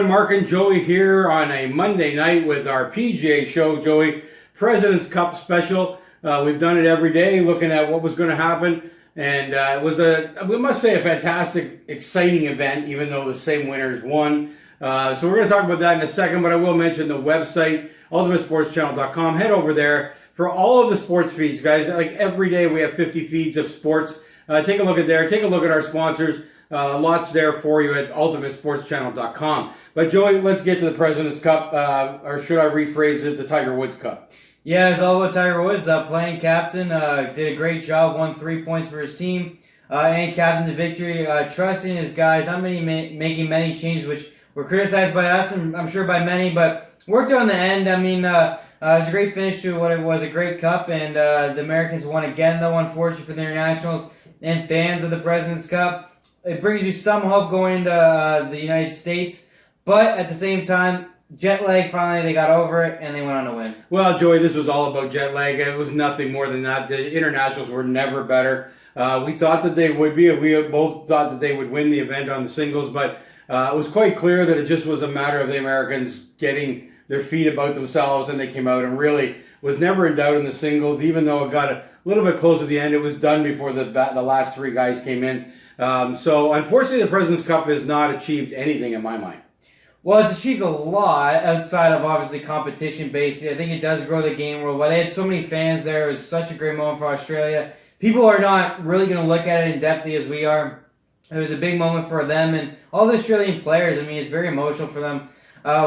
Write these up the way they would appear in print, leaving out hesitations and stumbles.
Mark and Joey here on a Monday night with our PGA show, Joey, President's Cup special. We've done it every day looking at what was going to happen. And it was we must say, a fantastic, exciting event, even though the same winners won. So we're going to talk about that in a second, but I will mention the website, ultimatesportschannel.com. Head over there for all of the sports feeds, guys. Like every day we have 50 feeds of sports. Take a look at there. Take a look at our sponsors. Lots there for you at ultimatesportschannel.com. But Joey, let's get to the President's Cup, or should I rephrase it, the Tiger Woods Cup? Yeah, it's all about Tiger Woods. Playing captain, did a great job, won 3 points for his team, and captained the victory, trusting his guys, not making many changes, which were criticized by us and I'm sure by many, but worked on the end. I mean, it was a great finish to what it was, a great cup, and the Americans won again, though, unfortunately for the internationals and fans of the President's Cup. It brings you some hope going into the United States, but at the same time, jet lag, finally they got over it and they went on to win. Well, Joey, this was all about jet lag. It was nothing more than that. The internationals were never better. We thought that they would be. We both thought that they would win the event on the singles, but it was quite clear that it just was a matter of the Americans getting their feet about themselves, and they came out and really was never in doubt in the singles. Even though it got a little bit close to the end, it was done before the last three guys came in. So unfortunately, the President's Cup has not achieved anything in my mind. Well, it's achieved a lot outside of, obviously, competition-based. I think it does grow the game worldwide. They had so many fans there. It was such a great moment for Australia. People are not really going to look at it in depth as we are. It was a big moment for them and all the Australian players. I mean, it's very emotional for them.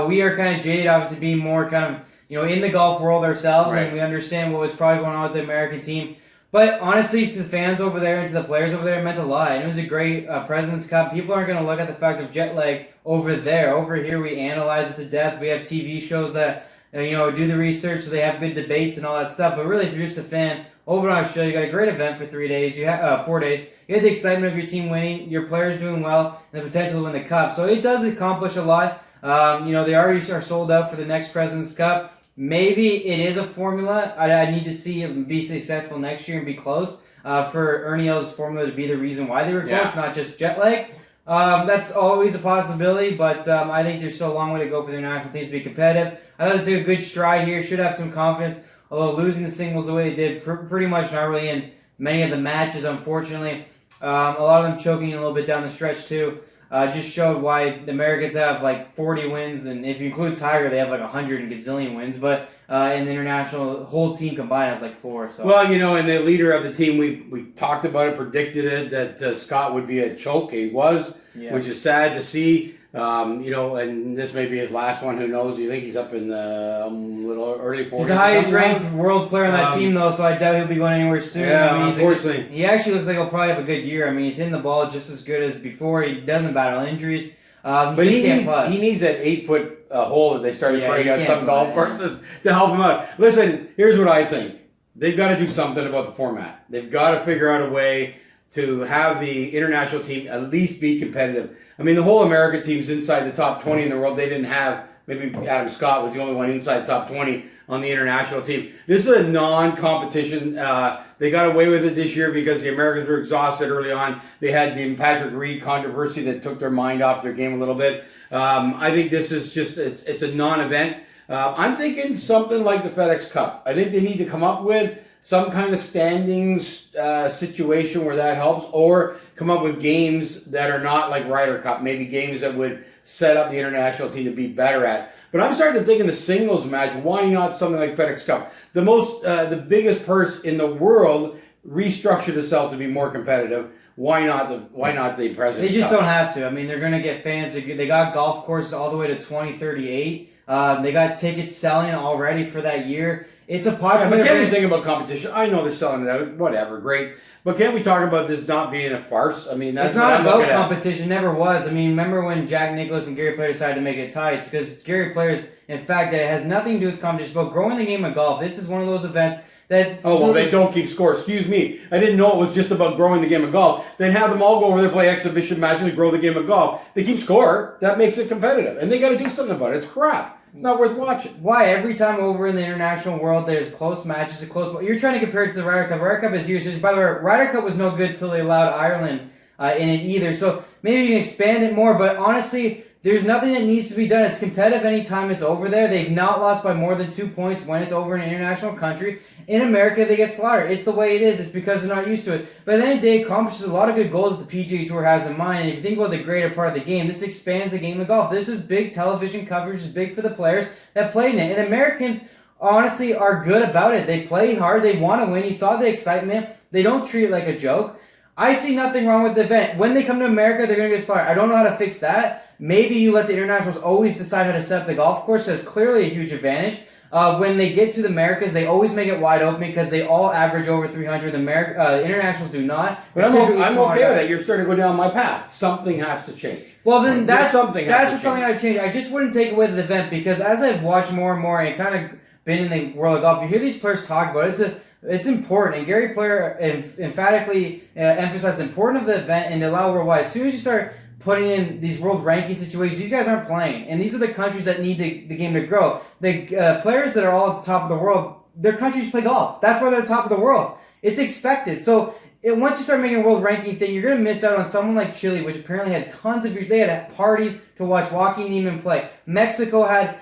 We are kind of jaded, obviously, being more kind of, in the golf world ourselves, right. And we understand what was probably going on with the American team. But honestly, to the fans over there and to the players over there, it meant a lot. And it was a great President's Cup. People aren't going to look at the fact of jet lag over there. Over here, we analyze it to death. We have TV shows that do the research, so they have good debates and all that stuff. But really, if you're just a fan, over in Australia, you got a great event for 3 days. You have 4 days. You had the excitement of your team winning, your players doing well, and the potential to win the cup. So it does accomplish a lot. They already are sold out for the next President's Cup. Maybe it is a formula. I need to see it be successful next year and be close for Ernie Els' formula to be the reason why they were close, not just jet lag. That's always a possibility, but I think there's still a long way to go for the international teams to be competitive. I thought they took a good stride here, should have some confidence, although losing the singles the way they did, pretty much not really in many of the matches, unfortunately. A lot of them choking a little bit down the stretch, too. Just showed why the Americans have like 40 wins, and if you include Tiger, they have like 100 and gazillion wins. But in the international, whole team combined has like 4. So. Well, and the leader of the team, we talked about it, predicted it, that Scott would be a choke. He was, which is sad to see. And this may be his last one. Who knows? You think he's up in the little early 40s? He's the highest ranked world player on that team, though, so I doubt he'll be going anywhere soon. Yeah, unfortunately. He actually looks like he'll probably have a good year. I mean, he's hitting the ball just as good as before. He doesn't battle injuries. But he needs that 8-foot hole that they started playing on some golf courses to help him out. Listen, here's what I think. They've got to do something about the format. They've got to figure out a way to have the international team at least be competitive. I mean, the whole American team's inside the top 20 in the world. They didn't have, maybe Adam Scott was the only one inside the top 20 on the international team. This is a non-competition. They got away with it this year because the Americans were exhausted early on. They had the Patrick Reed controversy that took their mind off their game a little bit. I think this is just, it's a non-event. I'm thinking something like the FedEx Cup. I think they need to come up with some kind of standings situation where that helps, or come up with games that are not like Ryder Cup, maybe games that would set up the international team to be better at. But I'm starting to think in the singles match, why not something like FedEx Cup? The biggest purse in the world restructured itself to be more competitive. Why not the President's Cup? They just don't have to. I mean, they're going to get fans. They got golf courses all the way to 2038. They got tickets selling already for that year. It's a popular. But can't we think about competition? I know they're selling it out. Whatever, great. But can't we talk about this not being a farce? I mean, that's it's not about competition. Never was. I mean, remember when Jack Nicklaus and Gary Player decided to make it ties? Because Gary Player's, in fact, it has nothing to do with competition. But growing the game of golf, this is one of those events that. Oh well, they don't keep score. Excuse me. I didn't know it was just about growing the game of golf. Then have them all go over there, play exhibition matches, and grow the game of golf. They keep score. That makes it competitive, and they got to do something about it. It's crap. It's not worth watching. Why? Every time over in the international world, there's close matches, you're trying to compare it to the Ryder Cup. Ryder Cup is years. By the way, Ryder Cup was no good until they allowed Ireland in it either. So maybe you can expand it more. But honestly, There's nothing that needs to be done. It's competitive anytime it's over there. They've not lost by more than 2 points when it's over in an international country. In America, they get slaughtered. It's the way it is. It's because they're not used to it. But at the end of the day, it accomplishes a lot of good goals the PGA Tour has in mind. And if you think about the greater part of the game, this expands the game of golf. This is big television coverage. It's big for the players that played in it. And Americans, honestly, are good about it. They play hard. They want to win. You saw the excitement. They don't treat it like a joke. I see nothing wrong with the event. When they come to America, they're going to get slaughtered. I don't know how to fix that. Maybe you let the internationals always decide how to set up the golf course. That's clearly a huge advantage. When they get to the Americas, they always make it wide open because they all average over 300. The internationals do not. But I'm okay with that. You're starting to go down my path. Something has to change. Well, then that's something I would change. I just wouldn't take away the event because as I've watched more and more and kind of been in the world of golf, you hear these players talk about it. It's important, and Gary Player emphatically emphasized the importance of the event and to allow worldwide. As soon as you start putting in these world ranking situations, these guys aren't playing, and these are the countries that need the game to grow. The players that are all at the top of the world, their countries play golf. That's why they're at the top of the world. It's expected. So once you start making a world ranking thing, you're going to miss out on someone like Chile, which apparently had tons of... They had parties to watch Joaquin Niemann play. Mexico had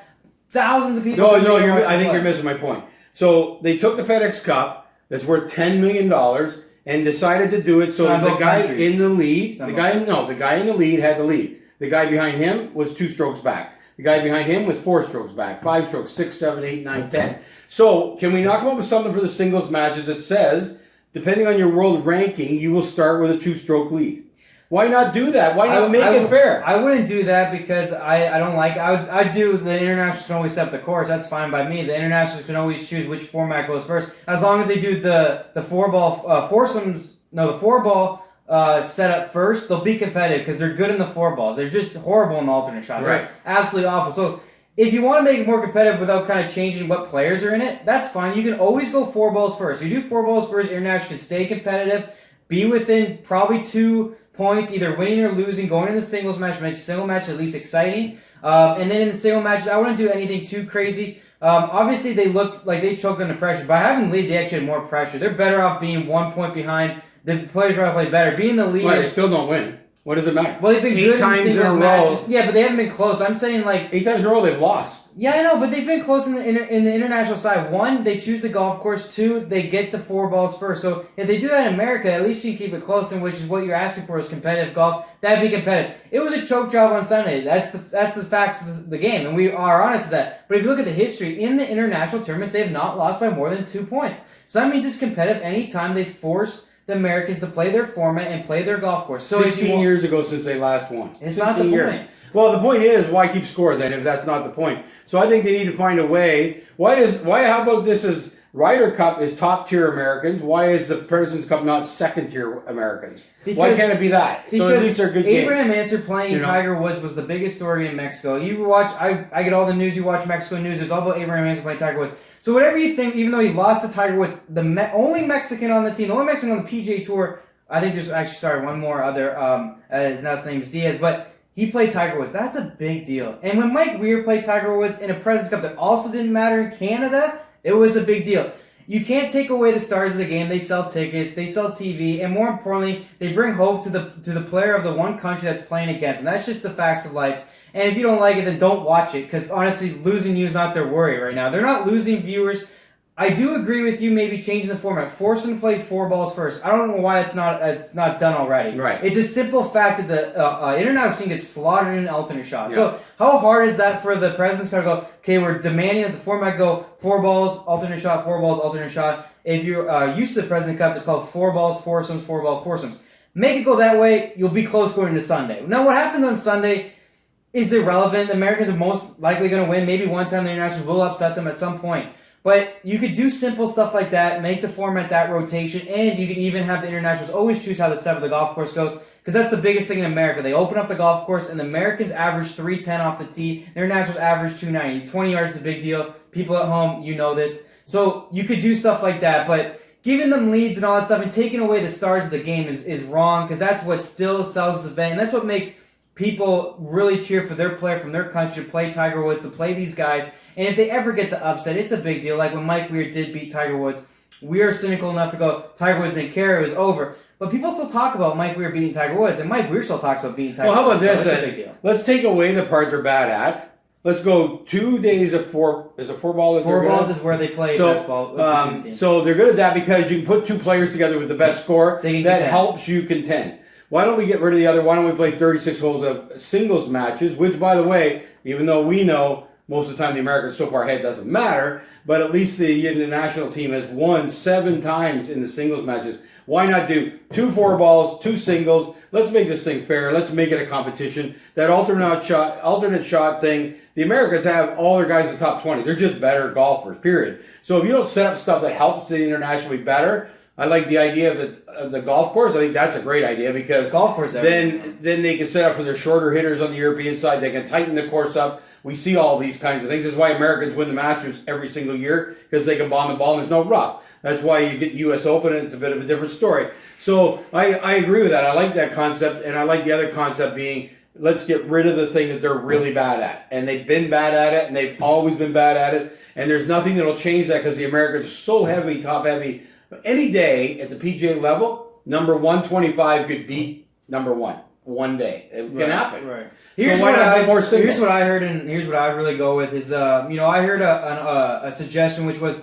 thousands of people... I think you're missing my point. So they took the FedEx Cup that's worth $10 million and decided to do it so the guy in the lead, the guy in the lead had the lead. The guy behind him was 2 strokes back. The guy behind him was 4 strokes back, 5 strokes, 6, 7, 8, 9, 10. So can we not come up with something for the singles matches that says, depending on your world ranking, you will start with a 2-stroke lead? Why not do that? Why not make it fair? I wouldn't do that because I don't like it. I'd do the internationals can always set up the course. That's fine by me. The internationals can always choose which format goes first. As long as they do the 4-ball foursomes, the 4-ball set up first, they'll be competitive because they're good in the 4-balls. They're just horrible in the alternate shot. Right. They're absolutely awful. So if you want to make it more competitive without kind of changing what players are in it, that's fine. You can always go 4-balls first. You do 4-balls first, international can stay competitive, be within probably 2 points, either winning or losing, going in the singles match, make the single match at least exciting. And then in the single matches, I wouldn't do anything too crazy. Obviously, they looked like they choked under pressure. By having the lead, they actually had more pressure. They're better off being 1 point behind. The players probably play better. Being the lead... Well, they still don't win. What does it matter? Well, they've been 8 good times in singles matches. Yeah, but they haven't been close. I'm saying 8 times in a row they've lost. Yeah, I know, but they've been close in the international side. 1, they choose the golf course. 2, they get the 4-balls first. So if they do that in America, at least you keep it close, and which is what you're asking for is competitive golf. That'd be competitive. It was a choke job on Sunday. That's the facts of the game, and we are honest with that. But if you look at the history, in the international tournaments, they have not lost by more than 2 points. So that means it's competitive anytime they force the Americans to play their format and play their golf course. So 16 years ago since they last won. It's not the point. Well, the point is, why keep score then if that's not the point? So I think they need to find a way. How about this is Ryder Cup is top tier Americans. Why is the President's Cup not second tier Americans? Why can't it be that? So at least they're good games. Abraham Answer playing Tiger Woods was the biggest story in Mexico. You watch, I get all the news. You watch Mexico news. It's all about Abraham Answer playing Tiger Woods. So whatever you think, even though he lost to Tiger Woods, the only Mexican on the team, the only Mexican on the PGA Tour, I think there's actually one more other. His last name is Diaz, but he played Tiger Woods. That's a big deal. And when Mike Weir played Tiger Woods in a President's Cup that also didn't matter in Canada, it was a big deal. You can't take away the stars of the game. They sell tickets, they sell TV, and more importantly, they bring hope to the player of the one country that's playing against. And that's just the facts of life. And if you don't like it, then don't watch it, because honestly, losing you is not their worry right now. They're not losing viewers. I do agree with you maybe changing the format. Force them to play 4-balls first. I don't know why it's not done already. Right. It's a simple fact that the international team gets slaughtered in an alternate shot. Yeah. So how hard is that for the President's Cup to go, okay, we're demanding that the format go 4-balls, alternate shot, 4-balls, alternate shot. If you're used to the President's Cup, it's called 4-balls, foursomes, 4-ball, foursomes. Make it go that way, you'll be close going into Sunday. Now what happens on Sunday is irrelevant. The Americans are most likely going to win. Maybe one time the internationals will upset them at some point. But you could do simple stuff like that, make the format that rotation, and you could even have the internationals always choose how the set of the golf course goes, because that's the biggest thing in America. They open up the golf course, and the Americans average 310 off the tee. The internationals average 290. 20 yards is a big deal. People at home, you know this. So you could do stuff like that, but giving them leads and all that stuff and taking away the stars of the game is wrong, because that's what still sells this event, and that's what makes people really cheer for their player from their country to play Tiger Woods, to play these guys. And if they ever get the upset, it's a big deal. Like when Mike Weir did beat Tiger Woods, we are cynical enough to go, Tiger Woods didn't care, it was over. But people still talk about Mike Weir beating Tiger Woods, and Mike Weir still talks about beating Tiger Woods. Well, how about so this? it's a big deal. Let's take away the part they're bad at. Let's go 2 days of four. Is it 4 balls? 4 balls is where they play best ball. So they're good at that because you can put 2 players together with the best score. That helps you contend. Why don't we get rid of the other? Why don't we play 36 holes of singles matches? Which, by the way, even though we know most of the time the Americans so far ahead doesn't matter, but at least the international team has won 7 times in the singles matches. Why not do 2 4 balls, 2 singles? Let's make this thing fair. Let's make it a competition. That alternate shot thing. The Americans have all their guys in the top 20. They're just better golfers, period. So if you don't set up stuff that helps the international be better, I like the idea of the golf course. I think that's a great idea because golf course then they can set up for their shorter hitters on the European side. They can tighten the course up. We see all these kinds of things. This is why Americans win the Masters every single year because they can bomb the ball and there's no rough. That's why you get U.S. Open and it's a bit of a different story. So I agree with that. I like that concept, and I like the other concept being let's get rid of the thing that they're really bad at. And they've been bad at it, and they've always been bad at it. And there's nothing that will change that because the Americans are so heavy, top heavy. Any day at the PGA level, number 125 could beat number 1. One day. It can happen. Right. Here's what I heard, and here's what I really go with is, I heard a suggestion which was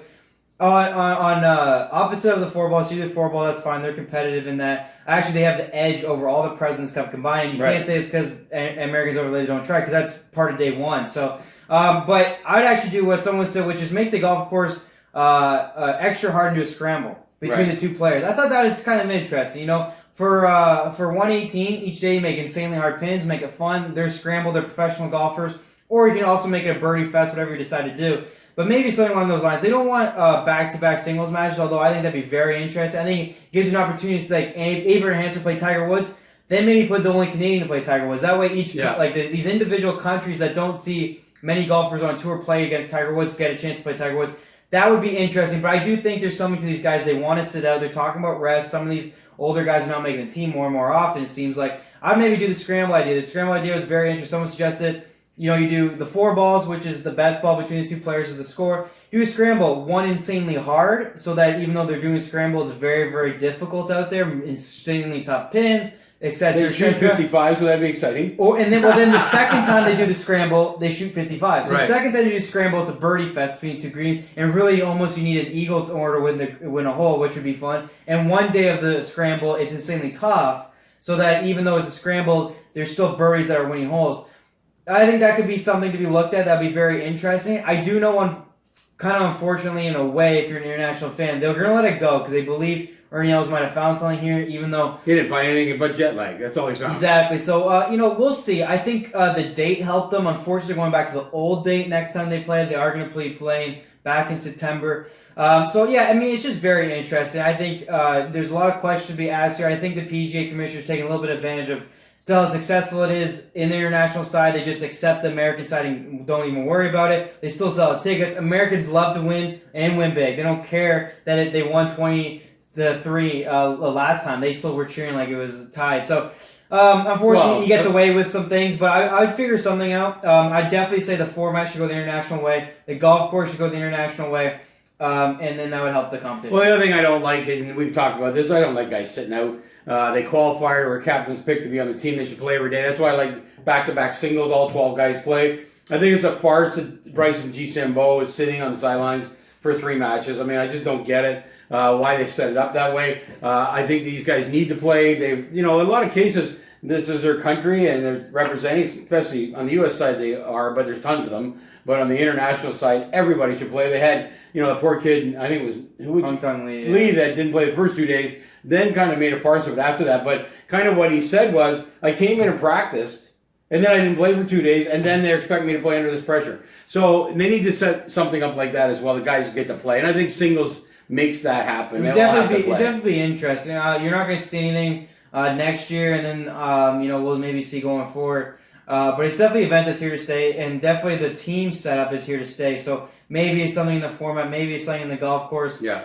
on opposite of the 4 balls, either 4 ball, that's fine. They're competitive in that. Actually, they have the edge over all the President's Cup combined. You can't say it's because Americans over there don't try because that's part of day 1. So, but I would actually do what someone said, which is make the golf course extra hard and do a scramble between the 2 players. I thought that was kind of interesting. For 118, each day you make insanely hard pins, make it fun. They're scramble, they're professional golfers. Or you can also make it a birdie fest, whatever you decide to do. But maybe something along those lines. They don't want back-to-back singles matches, although I think that'd be very interesting. I think it gives you an opportunity to like Abraham Hansen play Tiger Woods, then maybe put the only Canadian to play Tiger Woods. That way these individual countries that don't see many golfers on tour play against Tiger Woods get a chance to play Tiger Woods. That would be interesting, but I do think there's something to these guys. They want to sit out. They're talking about rest. Some of these older guys are not making the team more and more often, it seems like. I'd maybe do the scramble idea. The scramble idea was very interesting. Someone suggested, you do the 4 balls, which is the best ball between the 2 players is the score. Do a scramble, 1 insanely hard, so that even though they're doing a scramble, it's very, very difficult out there, insanely tough pins, etc. They shoot 55, so that'd be exciting. And then the second time they do the scramble, they shoot 55. So the second time you do scramble, it's a birdie fest between 2 greens, and really almost you need an eagle in order to win a hole, which would be fun. And one day of the scramble, it's insanely tough, so that even though it's a scramble, there's still birdies that are winning holes. I think that could be something to be looked at. That'd be very interesting. I do know, kind of unfortunately in a way, if you're an international fan, they're going to let it go because they believe Ernie Els might have found something here, even though he didn't find anything but jet lag. That's all he found. Exactly. So, we'll see. I think the date helped them. Unfortunately, going back to the old date next time they play, they are going to be playing back in September. It's just very interesting. I think there's a lot of questions to be asked here. I think the PGA Commissioner is taking a little bit of advantage of still how successful it is in the international side. They just accept the American side and don't even worry about it. They still sell tickets. Americans love to win and win big. They don't care that they won 20-3 last time. They still were cheering like it was tied. So, unfortunately, he gets away with some things, but I'd figure something out. I'd definitely say the format should go the international way. The golf course should go the international way. And then that would help the competition. Well, the other thing I don't like, and we've talked about this, I don't like guys sitting out. They qualify or a captain's pick to be on the team. They should play every day. That's why I like back-to-back singles. All 12 guys play. I think it's a farce that Bryson DeChambeau is sitting on the sidelines for 3 matches. I mean, I just don't get it. Why they set it up that way. I think these guys need to play. They, in a lot of cases, this is their country and they're representing, especially on the U.S. side they are, but there's tons of them. But on the international side, everybody should play. They had, the poor kid, I think it was Lee that didn't play the first 2 days, then kind of made a farce of it after that. But kind of what he said was, I came in and practiced, and then I didn't play for 2 days, and then they're expecting me to play under this pressure. So they need to set something up like that as well. The guys get to play. And I think singles makes that happen. It'd definitely be interesting. You're not going to see anything next year, and then we'll maybe see going forward. But it's definitely an event that's here to stay, and definitely the team setup is here to stay. So maybe it's something in the format, maybe it's something in the golf course. Yeah.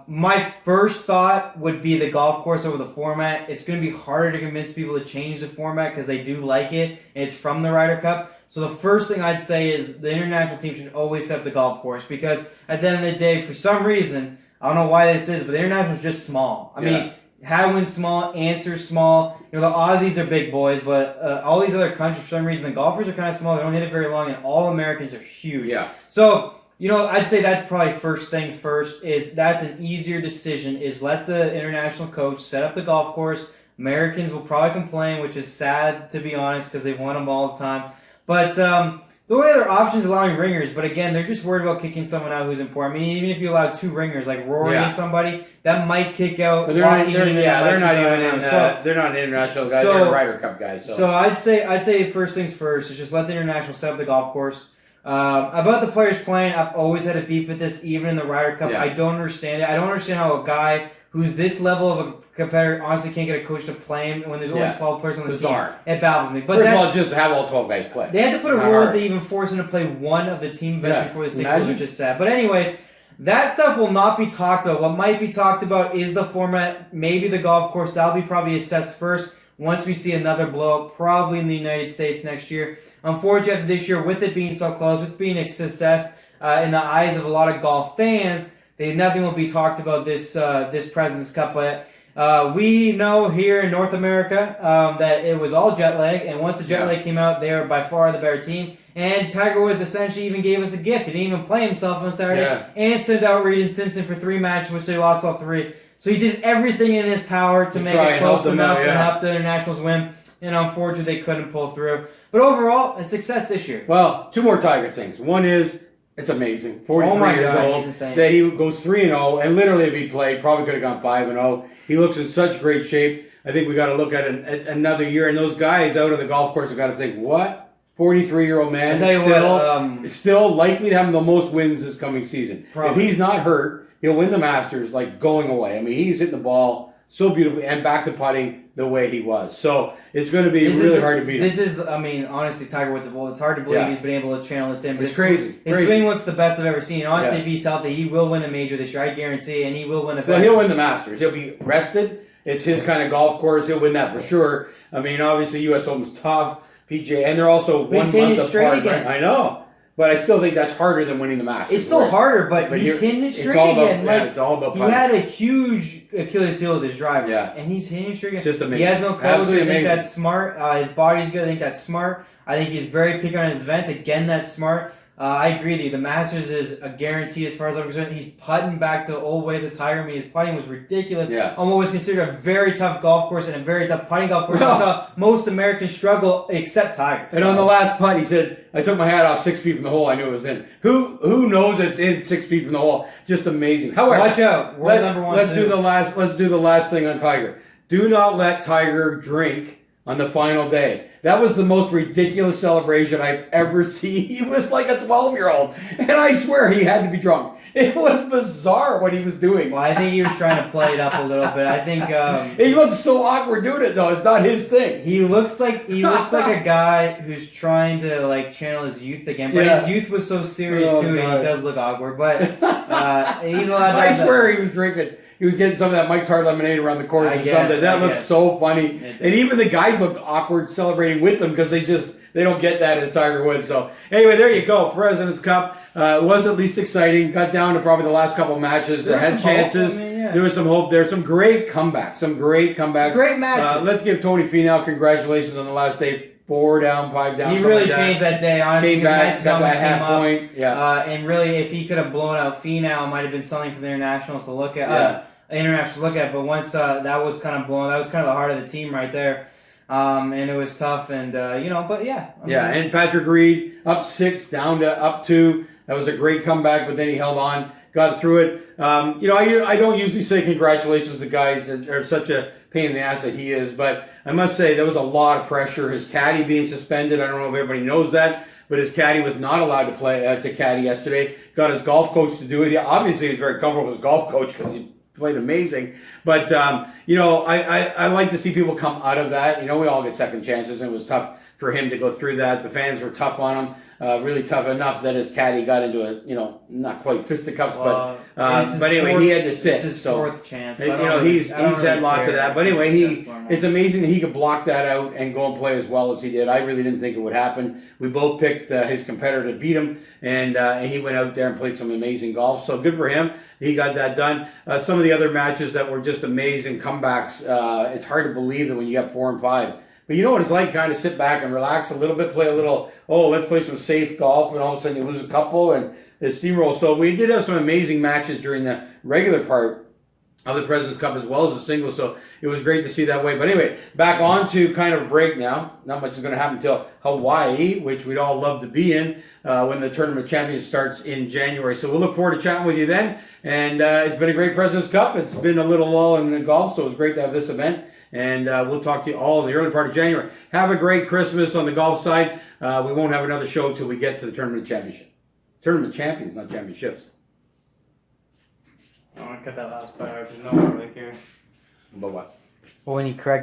My first thought would be the golf course over the format. It's going to be harder to convince people to change the format because they do like it, and it's from the Ryder Cup. So the first thing I'd say is the international team should always set up the golf course because at the end of the day, for some reason, I don't know why this is, but the international is just small. I mean, How to win small, answer small. The Aussies are big boys, but all these other countries, for some reason, the golfers are kind of small. They don't hit it very long, and all Americans are huge. Yeah. So, I'd say that's probably first thing first. That's an easier decision. Is let the international coach set up the golf course. Americans will probably complain, which is sad to be honest, because they've won them all the time. But the only other option is allowing ringers, but again, they're just worried about kicking someone out who's important. I mean, even if you allow 2 ringers, like Rory and somebody, that might kick out. But they're not even international guys. They're Ryder Cup guys. So I'd say first things first is just let the international set up the golf course. About the players playing, I've always had a beef with this, even in the Ryder Cup. Yeah. I don't understand it. I don't understand how a guy who's this level of a competitor honestly can't get a coach to play him when there's only 12 players on the team. It baffles me. But first of all, just have all 12 guys play. They had to put a rule in to even force him to play one of the team events before the singles, which is sad. But anyways, that stuff will not be talked about. What might be talked about is the format, maybe the golf course. That'll be probably assessed first once we see another blowout, probably in the United States next year. Unfortunately, this year, with it being so close, with it being a success in the eyes of a lot of golf fans, nothing will be talked about this President's Cup. But we know here in North America that it was all jet lag, and once the jet lag came out, they were by far the better team. And Tiger Woods essentially even gave us a gift. He didn't even play himself on Saturday, and sent out Reed and Simpson for 3 matches, which they lost all 3. So he did everything in his power to make it close enough and help the internationals win. And unfortunately, they couldn't pull through. But overall, a success this year. Well, 2 more Tiger things. One is, it's amazing. 43 years old. That he goes 3-0, and literally if he played, probably could have gone 5-0. He looks in such great shape. I think we got to look at another year. And those guys out on the golf course have got to think, what? 43-year-old man still likely to have the most wins this coming season. Probably. If he's not hurt, he'll win the Masters like going away. I mean, he's hitting the ball so beautifully and back to putting the way he was. So it's going to be really hard to beat him. Honestly, Tiger Woods of old. It's hard to believe he's been able to channel this in. But it's crazy. His swing looks the best I've ever seen. And honestly, if he's healthy, he will win a major this year. I guarantee, and he will win a best. Well, he'll win the Masters. He'll be rested. It's his kind of golf course. He'll win that for sure. I mean, obviously, U.S. Open's tough, PGA, and they're also 1 month apart. Right? I know. But I still think that's harder than winning the Masters. It's still harder, but he's hitting it straight again. It's all about putting. He had a huge Achilles heel with his driver, and he's hitting it straight again. Just amazing. He has no coach. I think that's smart. His body's good. I think that's smart. I think he's very picky on his events. Again, that's smart. I agree with you. The Masters is a guarantee as far as I'm concerned. He's putting back to the old ways of Tiger. I mean, his putting was ridiculous on what was considered a very tough golf course and a very tough putting golf course. I saw most Americans struggle except Tiger. And on the last putt, he said, I took my hat off 6 feet from the hole. I knew it was in. Who knows it's in 6 feet from the hole? Just amazing. However, watch out. World number one. Let's do the last thing on Tiger. Do not let Tiger drink on the final day. That was the most ridiculous celebration I've ever seen. He was like a 12-year-old. And I swear he had to be drunk. It was bizarre what he was doing. Well, I think he was trying to play it up a little bit. I think he looks so awkward doing it though. It's not his thing. He looks like a guy who's trying to channel his youth again. But his youth was so serious too, and he does look awkward. But he's allowed to. I swear he was drinking. He was getting some of that Mike's Hard Lemonade around the course or something. That looked so funny. And even the guys looked awkward celebrating with them because they don't get that as Tiger Woods. So anyway, there you go. President's Cup was at least exciting. Got down to probably the last couple of matches. Had chances. There was some hope there. Some great comebacks. Great matches. Let's give Tony Finau congratulations on the last day. 4 down, 5 down. He really changed that day, honestly. Came back, got that half point. And really, if he could have blown out Finau, it might have been something for the internationals to look at. But once that was kind of blown, that was kind of the heart of the team right there. And it was tough, and and Patrick Reed up 6, down to up 2. That was a great comeback, but then he held on, got through it. I don't usually say congratulations to guys that are such a pain in the ass that he is, but I must say there was a lot of pressure. His caddy being suspended, I don't know if everybody knows that, but his caddy was not allowed to play to caddy yesterday. Got his golf coach to do it. Obviously, he's very comfortable with his golf coach because he played amazing. But, I like to see people come out of that. We all get second chances, and it was tough for him to go through that. The fans were tough on him. Really tough enough that his caddy got into not quite fisticuffs, but anyway, he had to sit. It's his fourth chance. So he's had lots of that. But anyway, it's amazing that he could block that out and go and play as well as he did. I really didn't think it would happen. We both picked his competitor to beat him, and he went out there and played some amazing golf. So good for him. He got that done. Some of the other matches that were just amazing comebacks. It's hard to believe that when you got 4 and 5. But you know what it's like, kind of sit back and relax a little bit, play a little, let's play some safe golf, and all of a sudden you lose a couple and the steamroll. So we did have some amazing matches during the regular part of the President's Cup as well as the singles. So it was great to see that way. But anyway, back on to kind of a break now. Not much is going to happen until Hawaii, which we'd all love to be in when the Tournament of Champions starts in January. So we'll look forward to chatting with you then. And it's been a great President's Cup. It's been a little lull in the golf, so it was great to have this event. And we'll talk to you all in the early part of January. Have a great Christmas on the golf side. We won't have another show till we get to the Tournament of Championship. Tournament of Champions, not championships. I want to cut that last part out. There's no one really care. About what? Well, when you correct